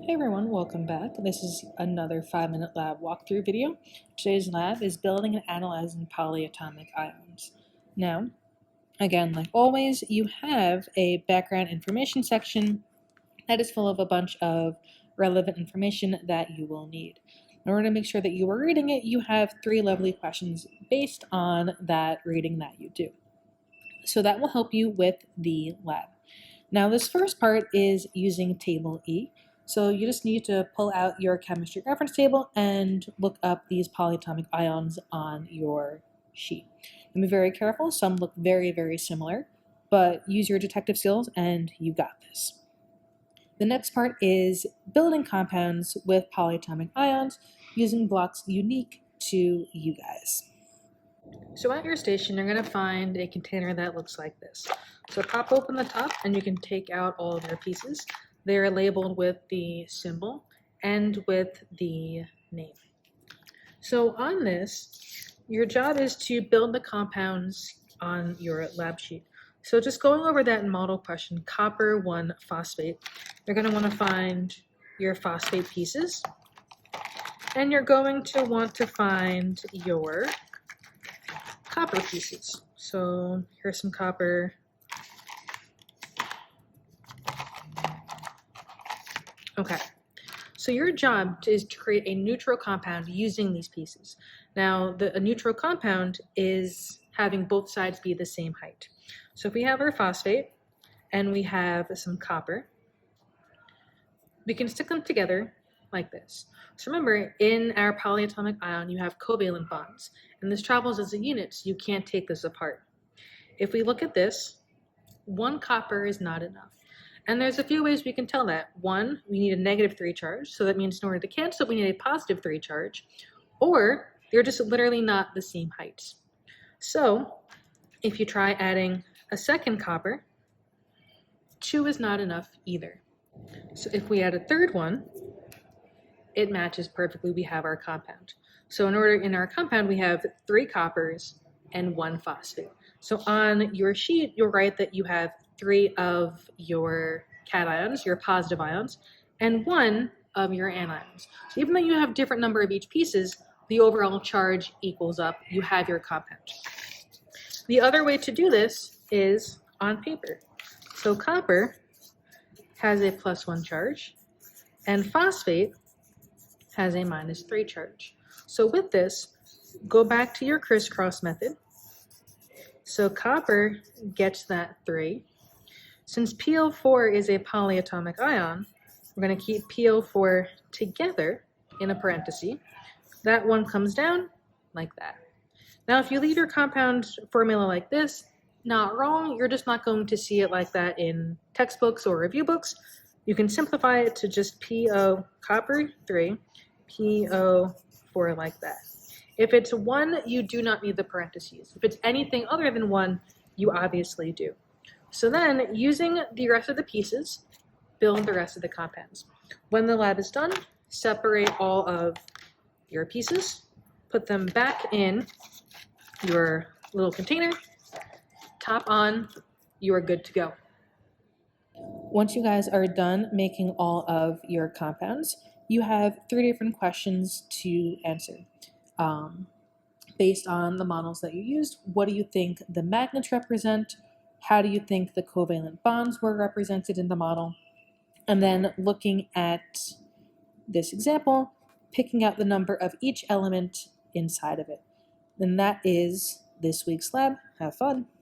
Hey everyone, welcome back. This is another 5-minute lab walkthrough video. Today's lab is building and analyzing polyatomic ions. Now, again, like always, you have a background information section that is full of a bunch of relevant information that you will need. In order to make sure that you are reading it, you have 3 lovely questions based on that reading that you do. So that will help you with the lab. Now, this first part is using table E. So you just need to pull out your chemistry reference table and look up these polyatomic ions on your sheet. And be very careful, some look very, very similar, but use your detective skills and you got this. The next part is building compounds with polyatomic ions using blocks unique to you guys. So at your station, you're going to find a container that looks like this. So pop open the top and you can take out all of your pieces. They're labeled with the symbol and with the name. So on this, your job is to build the compounds on your lab sheet. So just going over that model question, copper 1 phosphate, you're going to want to find your phosphate pieces. And you're going to want to find your copper pieces. So here's some copper. Okay, so your job is to create a neutral compound using these pieces. Now, a neutral compound is having both sides be the same height. So if we have our phosphate and we have some copper, we can stick them together like this. So remember, in our polyatomic ion, you have covalent bonds, and this travels as a unit, so you can't take this apart. If we look at this, 1 copper is not enough. And there's a few ways we can tell that. 1, we need a -3 charge, so that means in order to cancel, we need a +3 charge, or they're just literally not the same heights. So if you try adding a second copper, 2 is not enough either. So if we add a third one, it matches perfectly. We have our compound. So in our compound, we have 3 coppers and 1 phosphate. So on your sheet, you'll write that you have 3 of your cations, your positive ions, and 1 of your anions. So even though you have different number of each pieces, the overall charge equals up. You have your compound. The other way to do this is on paper. So copper has a +1 charge, and phosphate has a -3 charge. So with this, go back to your crisscross method. So copper gets that 3. Since PO4 is a polyatomic ion, we're going to keep PO4 together in a parenthesis. That one comes down like that. Now, if you leave your compound formula like this, not wrong, you're just not going to see it like that in textbooks or review books. You can simplify it to just PO copper 3, PO4 like that. If it's 1, you do not need the parentheses. If it's anything other than 1, you obviously do. So then, using the rest of the pieces, build the rest of the compounds. When the lab is done, separate all of your pieces, put them back in your little container, top on, you are good to go. Once you guys are done making all of your compounds, you have 3 different questions to answer. Based on the models that you used, what do you think the magnets represent? How do you think the covalent bonds were represented in the model? And then looking at this example, picking out the number of each element inside of it. And that is this week's lab. Have fun.